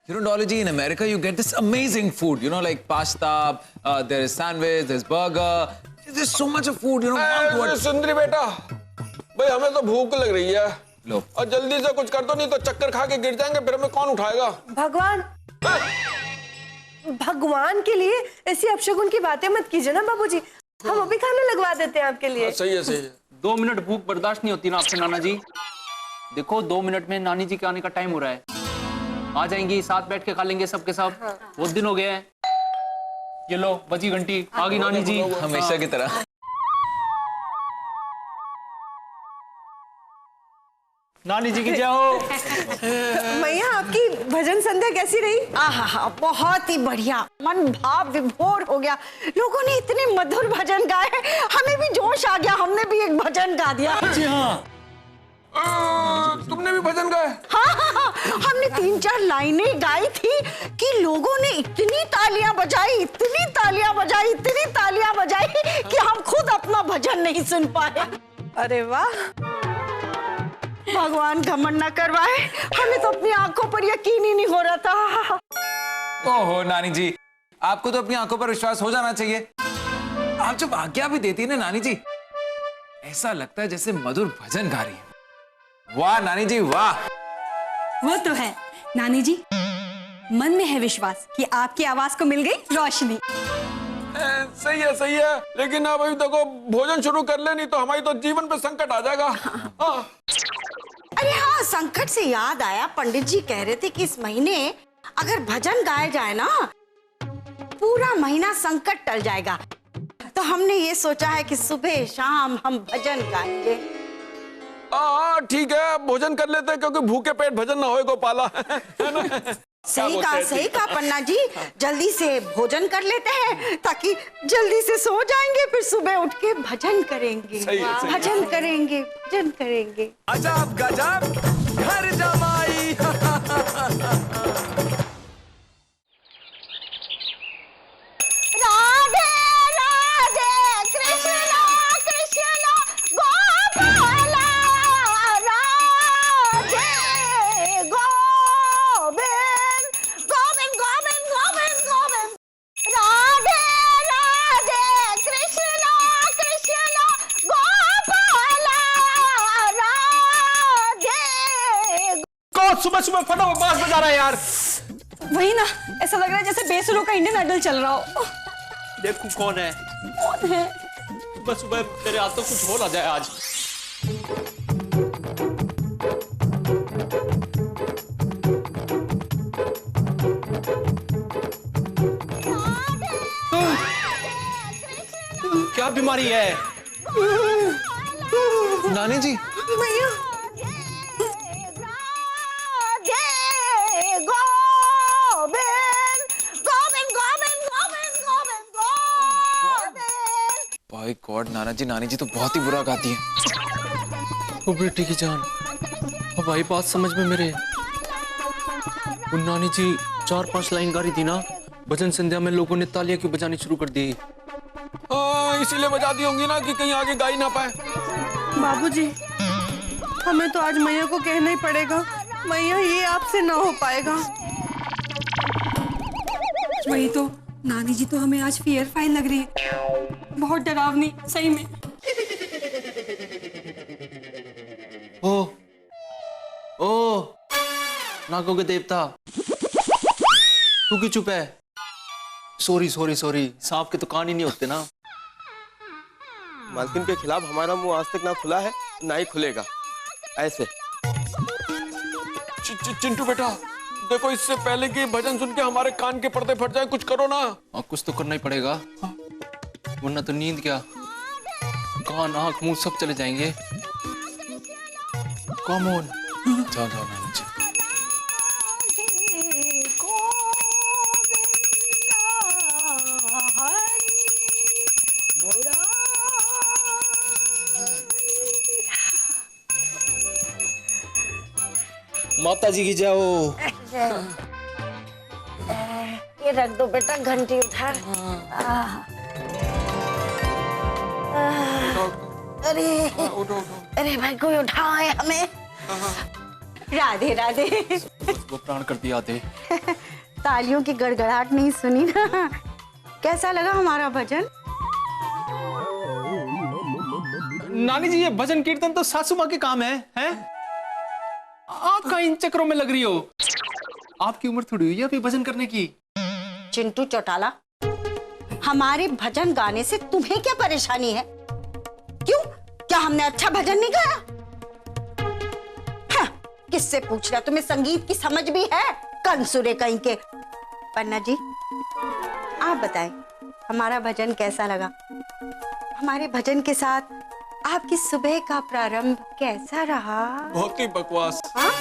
Gerontology in America, you get this amazing food, you know, like pasta, there is sandwich, there's burger, there's so much of food, you know. सुंदरी बेटा, भाई हमें तो भूख लग रही है। लो। और जल्दी से कुछ कर दो, नहीं तो चक्कर खा के गिर जाएंगे, फिर हमें कौन उठाएगा? भगवान, भगवान के लिए ऐसी अपशगुन की बातें मत कीजिए ना बाबूजी। हम अभी खाना लगवा देते हैं आपके लिए। सही है, सही है। 2 मिनट भूख बर्दाश्त नहीं होती ना आपसे नाना जी। देखो 2 मिनट में नानी जी के आने का टाइम हो रहा है, आ जाएंगी, साथ बैठ के खा लेंगे सबके सब। बहुत दिन हो गए हैं। ये लो बजी घंटी, आ गई नानी जी हमेशा की तरह। नानी जी की जय हो। मैया आपकी भजन संध्या कैसी रही? आहा, बहुत ही बढ़िया, मन भाव विभोर हो गया। लोगों ने इतने मधुर भजन गाए, हमें भी जोश आ गया, हमने भी एक भजन गा दिया। जी हाँ, तुमने भी भजन गाए? हाँ, हमने 3-4 लाइनें गाई थी कि लोगों ने इतनी तालियां बजाई, इतनी तालियां बजाई, इतनी तालियां बजाई कि हम खुद अपना भजन नहीं सुन पाए। अरे वाह, भगवान घमंड न करवाए, हमें तो अपनी आंखों पर यकीन ही नहीं हो रहा था। ओहो नानी जी, आपको तो अपनी आंखों पर विश्वास हो जाना चाहिए। आप जब आज्ञा भी देती है ना नानी जी, ऐसा लगता है जैसे मधुर भजन गा रही है। वाह नानी जी वाह। वो तो है नानी जी, मन में है विश्वास कि आपकी आवाज को मिल गई रोशनी। सही है, सही है, लेकिन अब अभी देखो भोजन शुरू कर ले, नहीं तो हमारी तो जीवन पे संकट आ जाएगा। हाँ। अरे हाँ, संकट से याद आया, पंडित जी कह रहे थे कि इस महीने अगर भजन गाया जाए ना, पूरा महीना संकट टल जाएगा। तो हमने ये सोचा है कि सुबह शाम हम भजन गाएंगे। हाँ ठीक है, भोजन कर लेते हैं, क्योंकि भूखे पेट भजन ना होए गोपाला। है ना? सही कहा पन्ना जी, जल्दी से भोजन कर लेते हैं ताकि जल्दी से सो जाएंगे, फिर सुबह उठ के भजन करेंगे। सही है, सही है। भजन करेंगे। अजब गजब घर जमाई। राधे राधे कृष्णा कृष्णा गोपाला, राधे गोविंद गोविंद गोविंद गोविंद गोविंद, राधे राधे कृष्णा कृष्णा गोपाला, राधे। कौन सुबह सुबह फटाफट बांस बजा रहा है यार? वही ना, ऐसा लग रहा है जैसे बेसुरों का इंडियन आइडल चल रहा हो। देखूं कौन है। कौन है? सुबह सुबह तेरे हाथ तो कुछ हो ना जाए आज। क्या बीमारी है नानी जी? मैया, बाय गॉड नाना जी, नानी जी तो बहुत ही बुरा गाती है। ओ बेटी की जान, अब आई बात समझ में मेरे। उन नानी जी 4-5 लाइन गा रही थी ना, भजन संध्या में लोगों ने तालियां क्यों बजानी शुरू कर दी? इसीलिए बजा दी होंगी ना कि कहीं आगे गा ही ना पाए। बाबूजी, हमें तो आज मैया को कहना ही पड़ेगा। मैया, ये आपसे ना हो पाएगा। वही तो, नानी जी तो हमें आज फियर फाइल लग रही है, बहुत डरावनी सही में। ओ नागों के देवता, तू क्यों चुप है? सॉरी, सांप के तो कान ही नहीं होते ना। मालकिन के खिलाफ हमारा मुंह आज तक ना खुला है, ना ही खुलेगा। ऐसे चिंटू बेटा, देखो इससे पहले कि भजन सुन के हमारे कान के पर्दे फट जाए, कुछ करो ना। कुछ तो करना ही पड़ेगा, वरना तो नींद क्या, कान आंख मुंह सब चले जाएंगे। कम ऑन, जाओ नानी जी। माता जी की जय हो। ये रख दो बेटा, घंटी उठा। अरे उठो। अरे भाई, कोई उठाए हमें। राधे राधे। वो प्राण कर दिया दे। तालियों की गड़गड़ाहट नहीं सुनी ना? कैसा लगा हमारा भजन? नानी जी ये भजन कीर्तन तो सासू माँ के काम है, हैं? आप कहाँ इन चक्रों में लग रही हो? आपकी उम्र थोड़ी हुई है अभी भजन करने की। चिंटू चौटाला, हमारे भजन गाने से तुम्हें क्या परेशानी है? क्यों? क्या हमने अच्छा भजन नहीं गाया? हाँ, किससे पूछ रहा? तुम्हें संगीत की समझ भी है? कंसुरे कहीं के। पन्ना जी, आप बताएं हमारा भजन कैसा लगा? हमारे भजन के साथ आपकी सुबह का प्रारंभ कैसा रहा? बहुत ही बकवास। हाँ?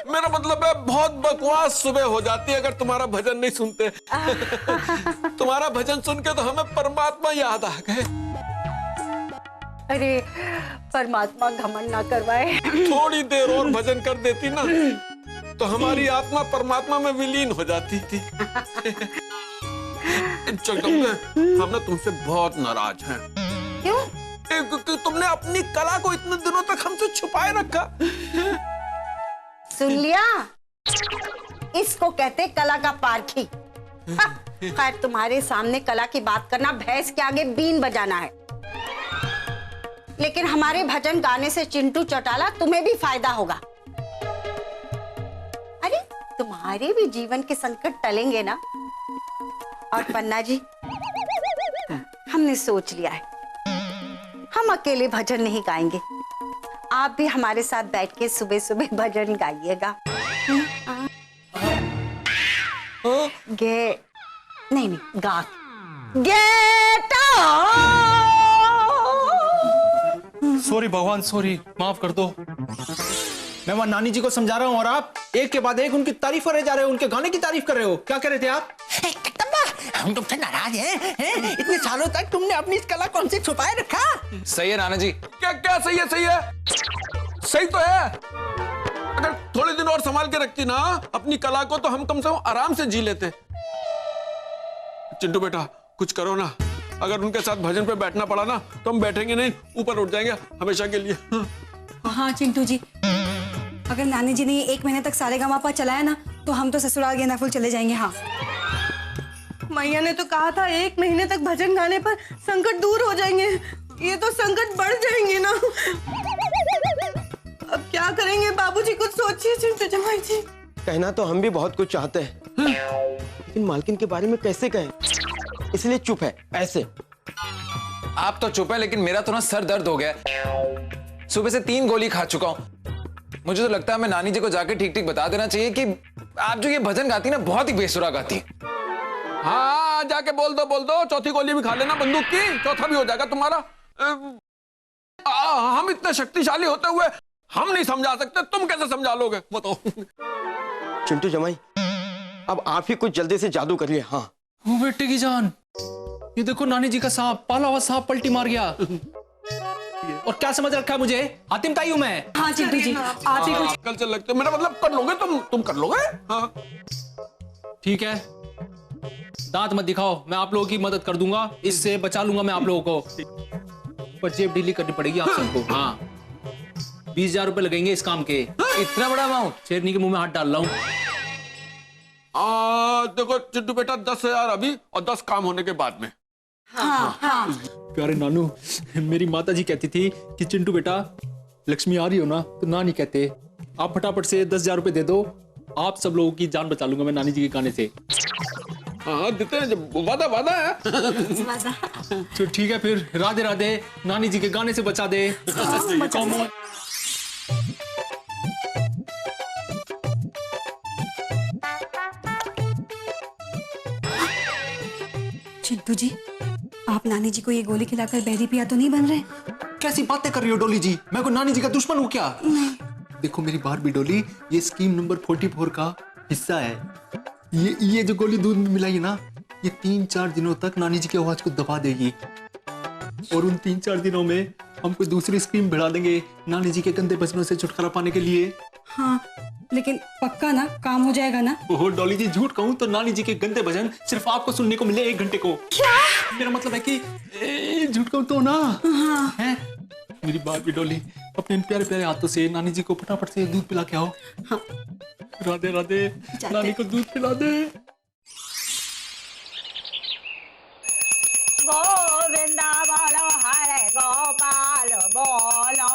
मेरा मतलब है बहुत बकवास सुबह हो जाती है अगर तुम्हारा भजन नहीं सुनते। तुम्हारा भजन सुन के तो हमें परमात्मा याद आ गए। अरे परमात्मा घमंड ना करवाए। थोड़ी देर और भजन कर देती ना तो हमारी आत्मा परमात्मा में विलीन हो जाती थी। जगदम्बे, हम ना तुमसे बहुत नाराज हैं। क्यों? क्योंकि तुमने अपनी कला को इतने दिनों तक हमसे छुपाए रखा। सुन लिया? इसको कहते कला का पारखी। खैर, तुम्हारे सामने कला की बात करना भैंस के आगे बीन बजाना है। लेकिन हमारे भजन गाने से चिंटू चौटाला तुम्हें भी फायदा होगा। अरे तुम्हारे भी जीवन के संकट टलेंगे ना। और पन्ना जी, हमने सोच लिया है, हम अकेले भजन नहीं गाएंगे। आप भी हमारे साथ बैठ के सुबह सुबह भजन गाइएगा। गे नहीं नहीं गा गेटा। सॉरी भगवान, सॉरी, माफ कर दो। मैं वहां नानी जी को समझा रहा हूँ और आप एक के बाद एक उनकी तारीफ करे जा रहे हो, उनके गाने की तारीफ कर रहे हो। क्या कह रहे थे आप? हम तुमसे नाराज हैं? इतने सालों तक तुमने अपनी इस कला को हमसे छुपाए रखा। सही है नाना जी। क्या क्या सही है? सही है, सही तो है। अगर थोड़े दिन और संभाल के रखती ना अपनी कला को तो हम कम से कम आराम से जी लेते। चिंटू बेटा कुछ करो ना। अगर उनके साथ भजन पे बैठना पड़ा ना तो हम बैठेंगे नहीं, ऊपर उठ जाएंगे हमेशा के लिए। हाँ चिंटू जी, अगर नानी जी ने 1 महीने तक सारेगामापा चलाया ना तो हम तो ससुराल गेंदा फूल चले जाएंगे। हाँ, मैया ने तो कहा था 1 महीने तक भजन गाने पर संकट दूर हो जाएंगे। ये तो संकट बढ़ जाएंगे ना। अब क्या करेंगे बाबूजी, कुछ सोचिए चिंटू जमाई जी। कहना तो हम भी बहुत कुछ चाहते हैं, लेकिन मालकिन के बारे में कैसे कहें, इसलिए चुप है। ऐसे आप तो चुप है, लेकिन मेरा तो ना सर दर्द हो गया। सुबह से 3 गोली खा चुका हूं। मुझे तो लगता है मैं नानी जी को जाके ठीक ठीक बता देना चाहिए कि आप जो ये भजन गाती ना बहुत ही बेसुरा गाती। हाँ जाके बोल दो, चौथी गोली भी खा लेना बंदूक की, चौथा भी हो जाएगा तुम्हारा। हम इतने शक्तिशाली होते हुए हम नहीं समझा सकते, तुम कैसे समझा लोगे बताओ? चिंटू जमाई, अब आप ही कुछ जल्दी से जादू करिए। हाँ वो बेटे की जान, ये देखो नानी जी का सांप, पाला हुआ सांप पलटी मार गया। और क्या समझ रखा है मुझे? हातिम ताई हूं मैं। हाँ चिंटू जी, आप ही कुछ। कल से लगते मेरा मतलब कर लोगे तुम कर लोगे। हाँ ठीक है, दांत मत दिखाओ, मैं आप लोगों की मदद कर दूंगा, इससे बचा लूंगा मैं आप लोगों को। पर जेब ढीली करनी पड़ेगी आप सबको। हाँ, 20,000 रुपए लगेंगे इस काम के। इतना बड़ा अमाउंट? शेरनी के मुंह में हाथ डाल रहा हूँ। देखो चिंटू बेटा, 10,000 अभी और 10 काम होने के बाद में। हाँ हाँ। प्यारे नानू, मेरी माता जी कहती थी कि चिंटू बेटा लक्ष्मी आ रही हो ना तो ना नहीं कहते। आप फटाफट से 10,000 रुपए दे दो, आप सब लोगों की जान बचा लूंगा मैं नानी जी के गाने से। हाँ देते हैं, जब वादा है। तो ठीक है फिर, राधे राधे, नानी जी के गाने से बचा दे। चिंटू जी, आप नानी जी को ये गोली खिलाकर बहरी पिया तो नहीं बन रहे? कैसी बातें कर रही हो डोली जी? मैं को नानी जी का दुश्मन हूँ क्या? देखो मेरी बारबी डोली, ये स्कीम नंबर 44 का हिस्सा है। ये जो गोली दूध में मिलाई ना, ये 3-4 दिनों तक नानी जी की आवाज को दबा देगी। और उन 3-4 दिनों में हम कोई दूसरी स्कीम बढ़ा देंगे नानी जी के गंदे बचनों से छुटकारा पाने के लिए। हाँ, लेकिन पक्का ना काम हो जाएगा ना? ओह डॉली जी, झूठ कहूँ तो नानी जी के गंदे भजन सिर्फ आपको सुनने को मिले 1 घंटे को। क्या? मेरा मतलब है कि झूठ कहूँ तो ना। हाँ। है मेरी बात भी डॉली, अपने इन प्यारे प्यारे हाथों से नानी जी को फटाफट से दूध पिला के आओ। हाँ। राधे राधे, नानी को दूध पिला दे। गोविंदा बोलो हरे गोपाल बोलो,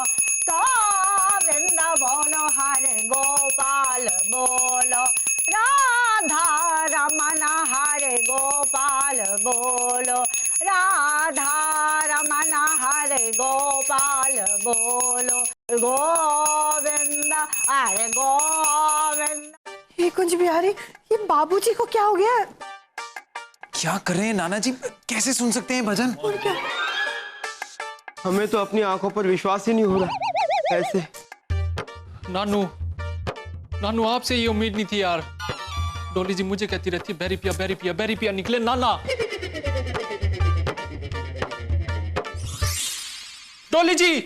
गोविंदा बोलो हरे गोपाल बोलो, राधा रमन हरे गोपाल बोलो, राधा रमन हरे गोपाल बोलो, गोविंदा हरे गोविंदा। ये कुंज बिहारी, ये बाबूजी को क्या हो गया? क्या कर रहे हैं नाना जी? कैसे सुन सकते हैं भजन? और क्या? हमें तो अपनी आंखों पर विश्वास ही नहीं हो रहा। ऐसे नानू, नानू आपसे ये उम्मीद नहीं थी यार। डॉली जी मुझे कहती रहती है बेरी पिया बेरी पिया बेरी पिया, निकले नाना। डॉली जी,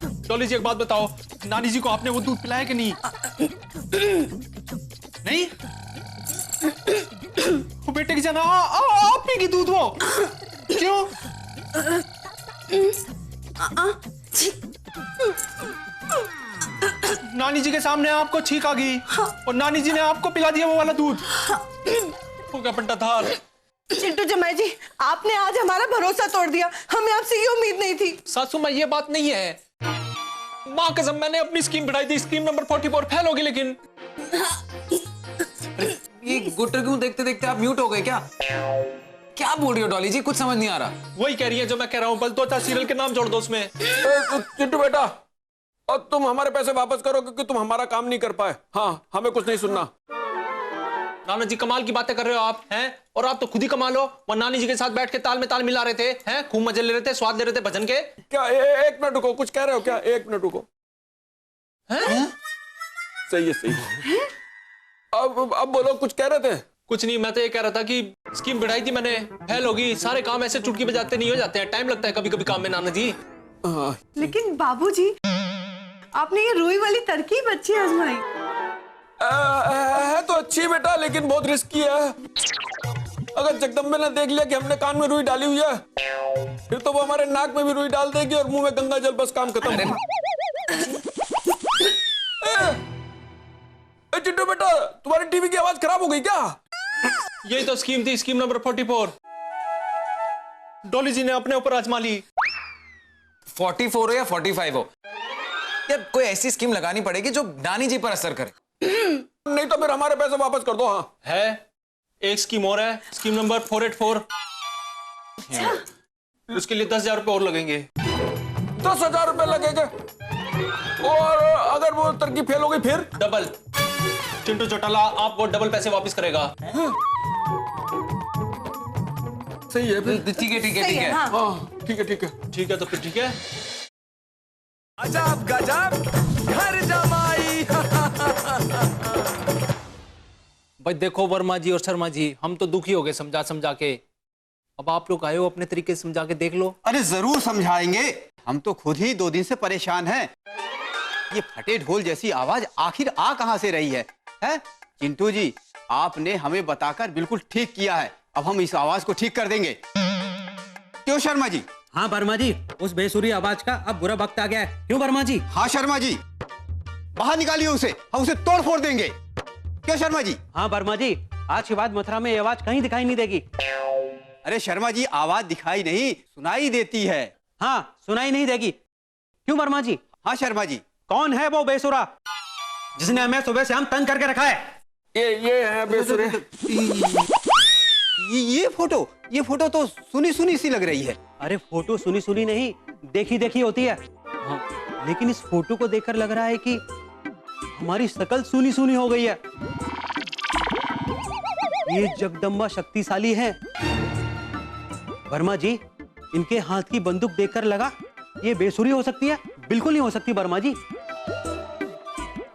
डॉली जी एक बात बताओ, नानी जी को आपने वो दूध पिलाया कि नहीं? नहीं? वो बेटे की जाना आप पीगी दूध वो? क्यों? नानी जी के सामने आपको छींक आ गई और नानी जी ने आपको पिला दिया वो वाला दूध। वो क्या पंटा था? चिंटू जमाई जी, आपने आज हमारा भरोसा तोड़ दिया। हमें आपसे ये उम्मीद नहीं थी। सासू माँ ये बात नहीं है, माँ कसम मैंने अपनी स्कीम बढ़ाई थी, स्कीम नंबर 44 फेल होगी। लेकिन ये गुटर क्यों देखते देखते आप म्यूट हो गए क्या? क्या बोल रही हो डॉली जी? कुछ समझ नहीं आ रहा। वही कह रही है जो मैं कह रहा हूँ, बस 2-4 सीरियल के नाम जोड़ दो उसमें। चिंटू बेटा, और तुम हमारे पैसे वापस करो क्योंकि तुम हमारा काम नहीं कर पाए। हाँ, हमें कुछ नहीं सुनना। नाना जी कमाल की बातें कर रहे हो आप, हैं? और आप तो खुद ही कमाल हो। वो नानी जी के साथ बैठ के ताल में ताल मिला रहे थे, हैं? खूब मजे ले रहे थे, स्वाद ले रहे थे भजन के। क्या एक मिनट रुको, कुछ कह रहे हो क्या? एक मिनट रुको। हैं? सही है, सही है। अब बोलो, कुछ कह रहे थे? कुछ नहीं, मैं तो ये कह रहा था कि स्कीम बढ़ाई थी मैंने, फेल होगी। सारे काम ऐसे चुटकी बजाते नहीं हो जाते हैं, टाइम लगता है कभी कभी काम में नाना जी। लेकिन बाबूजी, आपने ये रुई वाली तरकीब अच्छी आजमाई। है तो अच्छी बेटा, लेकिन बहुत रिस्की है। अगर जगदम्बे ने देख लिया कि हमने कान में रुई डाली हुई है, फिर तो वो हमारे नाक में भी रुई डाल देगी और मुंह में गंगा जल, बस काम खत्म। चिट्टू बेटा, तुम्हारी टीवी की आवाज खराब हो गई क्या? यही तो स्कीम थी, स्कीम नंबर 44। डॉली जी ने अपने ऊपर आजमा ली। 44 हो या 45 हो, यार कोई ऐसी स्कीम लगानी पड़ेगी जो नानी जी पर असर करे। नहीं तो फिर हमारे पैसे वापस कर दो। हाँ है, एक स्कीम और है, स्कीम नंबर 484। उसके लिए 10,000 रुपए और लगेंगे। 10,000 रुपए लगेंगे? और अगर वो तरकीब फेल हो गई फिर? डबल। चिंटू चौटाला आपको डबल पैसे वापस करेगा। सही है फिर। ठीक है ठीक है ठीक है। हाँ, ठीक है ठीक है। ठीक है तो फिर ठीक है। अजब गजब घर जमाई। भाई देखो वर्मा जी और शर्मा जी, हम तो दुखी हो गए समझा समझा के। अब आप लोग आए हो, अपने तरीके से समझा के देख लो। अरे जरूर समझाएंगे, हम तो खुद ही 2 दिन से परेशान हैं। ये फटे ढोल जैसी आवाज आखिर आ कहां से रही है? हैं? चिंटू जी, आपने हमें बताकर बिल्कुल ठीक किया है। अब हम इस आवाज को ठीक कर देंगे, क्यों शर्मा जी? हाँ वर्मा जी, उस बेसुरी आवाज का अब बुरा वक्त आ गया है। क्यों वर्मा जी? हाँ शर्मा जी, बाहर निकालिए उसे, हम उसे तोड़ फोड़ देंगे। क्यों शर्मा जी? हाँ वर्मा जी, आज के बाद मथुरा में ये आवाज कहीं दिखाई नहीं देगी। अरे शर्मा जी, आवाज दिखाई नहीं सुनाई देती है। हाँ, सुनाई नहीं देगी। क्यों वर्मा जी? हाँ शर्मा जी। कौन है वो बेसुरा जिसने हमें सुबह से हम तंग करके रखा है? ये है बेसुरे। ये फोटो तो सुनी सुनी सी लग रही है। अरे फोटो सुनी सुनी नहीं, देखी देखी होती है। हाँ, लेकिन इस फोटो को देखकर लग रहा है कि हमारी शकल सुनी सुनी हो गई है। ये जगदम्बा शक्तिशाली है। वर्मा जी, इनके हाथ की बंदूक देखकर लगा ये बेसुरी हो सकती है? बिल्कुल नहीं हो सकती वर्मा जी।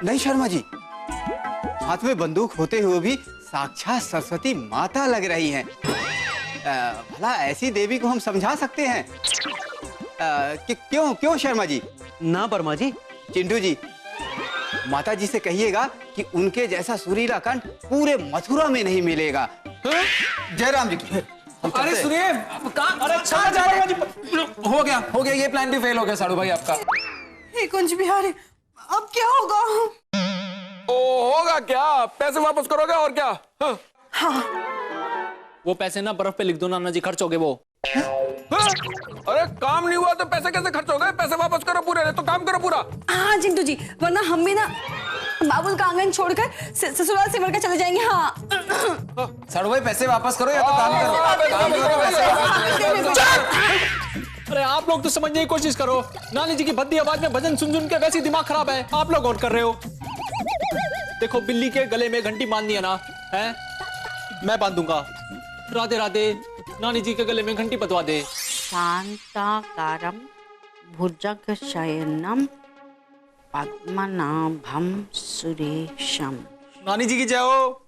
नहीं शर्मा जी, हाथ में बंदूक होते हुए भी साक्षात सरस्वती माता लग रही हैं। भला ऐसी देवी को हम समझा सकते हैं कि क्यों शर्मा जी? ना वर्मा जी। चिंटू जी, माता जी से कहिएगा कि उनके जैसा सुरीला कंठ पूरे मथुरा में नहीं मिलेगा। जयराम जी की। अरे सुनिए, हो गया ये प्लान भी फेल हो गया साड़ू भाई आपका। हे कुंज बिहारी, अब क्या होगा? ओ होगा क्या, पैसे वापस करोगे और क्या? हाँ। वो पैसे ना बर्फ पे लिख दो नाना जी, खर्च हो गए वो। अरे काम नहीं हुआ तो पैसे कैसे खर्च हो गए? पैसे वापस करो पूरे, तो काम करो पूरा। हाँ चिंटू जी, वरना हम भी ना बाबुल का आंगन छोड़कर ससुराल से बढ़कर चले जाएंगे। हाँ साड़ू भाई पैसे वापस करो या तो काम करो। काम करो तो पैसे वापस करो। अरे आप लोग तो समझने की कोशिश करो। नानी जी की भद्दी आवाज में भजन सुन सुन के वैसे ही दिमाग खराब है। आप लोग और कर रहे हो। देखो बिल्ली के गले में घंटी बांधनी है ना, है मैं बांध दूंगा। राधे राधे, नानी जी के गले में घंटी बंधवा दे। शांताकारं भुजगशयनं पद्मनाभं सुरेशम। नानी जी की जय हो।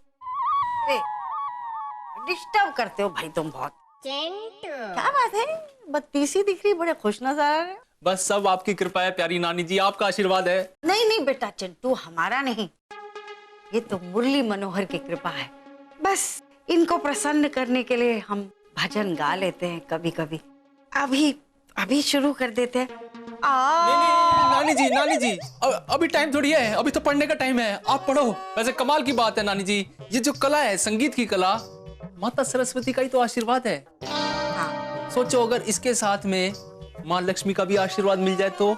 डिस्टर्ब करते हो भाई तुम बहुत। क्या बात है, बत्तीसी दिख रही, बड़े खुश नजर आ रहे हो। बस सब आपकी कृपा है प्यारी नानी जी, आपका आशीर्वाद है। नहीं नहीं बेटा चिंटू, हमारा नहीं, ये तो मुरली मनोहर की कृपा है। बस इनको प्रसन्न करने के लिए हम भजन गा लेते हैं कभी कभी। अभी शुरू कर देते हैं। नानी जी अभी टाइम थोड़ी है, अभी तो पढ़ने का टाइम है। आप पढ़ो। वैसे कमाल की बात है नानी जी, ये जो कला है, संगीत की कला, माता सरस्वती का ही तो आशीर्वाद है। हाँ। सोचो अगर इसके साथ में माँ लक्ष्मी का भी आशीर्वाद मिल जाए तो।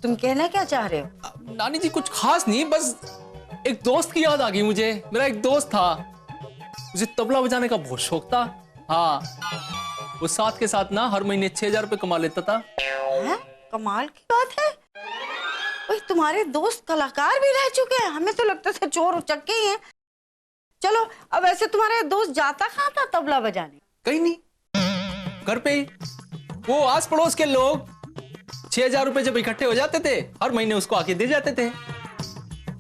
तुम कहना क्या चाह रहे हो? नानी जी कुछ खास नहीं, बस एक दोस्त की याद आ गई मुझे। मेरा एक दोस्त था, उसे तबला बजाने का बहुत शौक था। हाँ, वो साथ के साथ ना हर महीने 6,000 रुपए कमा लेता था। है? कमाल की बात है। ओए, तुम्हारे दोस्त कलाकार भी रह चुके हैं, हमें तो लगता था चोर उचक्के ही हैं। चलो, अब ऐसे तुम्हारे दोस्त जाता कहाँ था तबला बजाने? कहीं नहीं, घर पे ही। वो आस पड़ोस के लोग 6,000 रुपए जब इकट्ठे हो जाते थे, हर महीने उसको आके दे जाते थे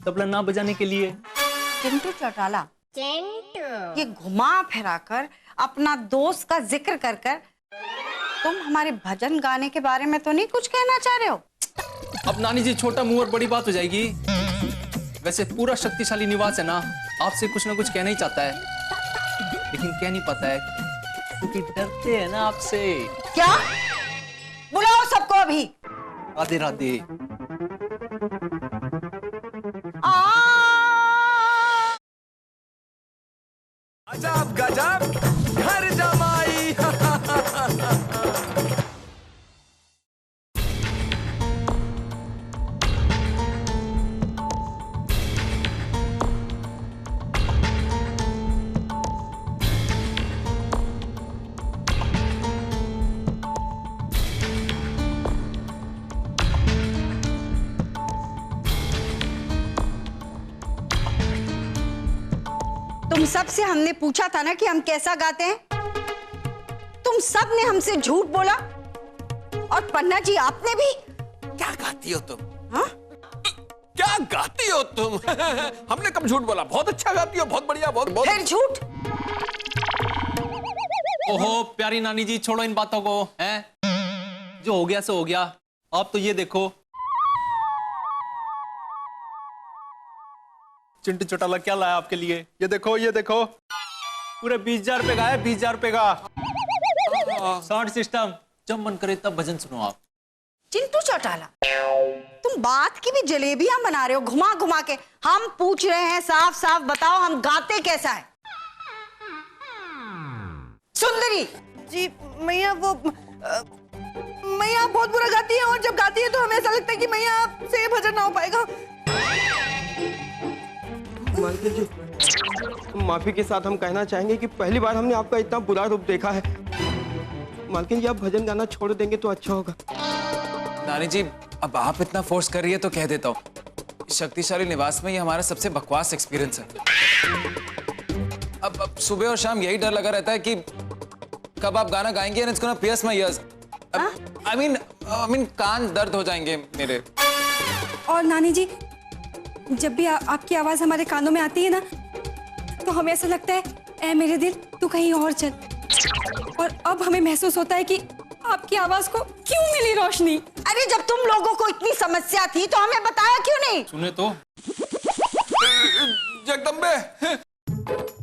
तबला ना बजाने के लिए। चिंटू चौटाला, ये घुमा फिरा कर अपना दोस्त का जिक्र कर कर तुम हमारे भजन गाने के बारे में तो नहीं कुछ कहना चाह रहे हो? अब नानी जी छोटा मुंह और बड़ी बात हो जाएगी। वैसे पूरा शक्तिशाली निवास है ना, आपसे कुछ ना कुछ कहना ही चाहता है, लेकिन कह नहीं पाता है क्योंकि डरते हैं ना आपसे। क्या? बुलाओ सबको अभी। राधे राधे। अजब गजब घर जमाई। तुम सब से हमने पूछा था ना कि हम कैसा गाते हैं। तुम सब ने हमसे झूठ बोला, और पन्ना जी आपने भी। क्या गाती हो तुम? हाँ? क्या गाती हो तुम? हमने कब झूठ बोला? बहुत अच्छा गाती हो, बहुत बढ़िया, बहुत। फिर झूठ? ओहो प्यारी नानी जी, छोड़ो इन बातों को, हैं? जो हो गया सो हो गया। आप तो ये देखो, चिंटू चौटाला क्या लाया आपके लिए। ये देखो, ये देखो, पूरे 20,000 रुपए का है, 20,000 रुपए का साउंड सिस्टम। जब मन करे तब भजन सुनो आप। चिंटू चौटाला, तुम बात की भी जलेबियां बना रहे हो घुमा घुमा के। हम पूछ रहे हैं, साफ साफ बताओ हम गाते कैसा है। सुंदरी जी मैया, वो मैया बहुत बुरा गाती है, और जब गाती है तो हमें ऐसा लगता है कि मैया से भजन ना हो पाएगा। मालकिन जी, माफी के साथ हम कहना चाहेंगे कि पहली बार हमने आपका इतना बुरा रूप देखा है। मालकिन जी, आप भजन गाना छोड़ देंगे तो अच्छा होगा। नानी जी, अब आप इतना फोर्स कर रही है तो कह देता हूँ, शक्तिशाली निवास में ये हमारा सबसे बकवास एक्सपीरियंस है। अब सुबह और शाम यही डर लगा रहता है कि कब आप गाना गाएंगे and it's gonna pierce my ears. I mean कान दर्द हो जाएंगे मेरे। और नानी जी, जब भी आपकी आवाज हमारे कानों में आती है ना, तो हमें ऐसा लगता है, ऐ मेरे दिल तू कहीं और चल। और अब हमें महसूस होता है कि आपकी आवाज को क्यों मिली रोशनी। अरे जब तुम लोगों को इतनी समस्या थी तो हमें बताया क्यों नहीं? सुने तो। जगदम्बे,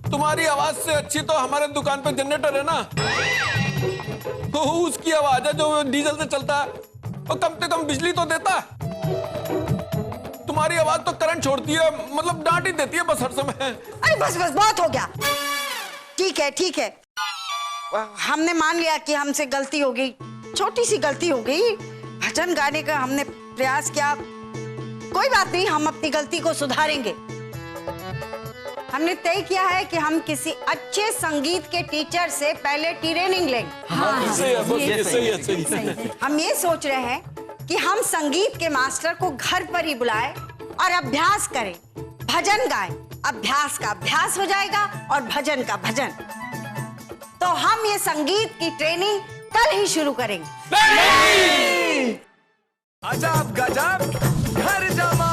तुम्हारी आवाज से अच्छी तो हमारे दुकान पे जनरेटर है ना, तो उसकी आवाज है जो डीजल से चलता है। और कम से कम बिजली तो देता। तुम्हारी आवाज तो करंट छोड़ती है, मतलब डांट ही देती है बस हर समय। अरे बस बस बहुत हो गया। ठीक है ठीक है, हमने मान लिया कि हमसे गलती हो गई, छोटी सी गलती हो गई। भजन गाने का हमने प्रयास किया, कोई बात नहीं, हम अपनी गलती को सुधारेंगे। हमने तय किया है कि हम किसी अच्छे संगीत के टीचर से पहले ट्रेनिंग लेंगे। सही है। हम ये सोच रहे हैं कि हम संगीत के मास्टर को घर पर ही बुलाएं और अभ्यास करें, भजन गाएं। अभ्यास का अभ्यास हो जाएगा और भजन का भजन। तो हम ये संगीत की ट्रेनिंग कल ही शुरू करेंगे। अजब गजब घर जमा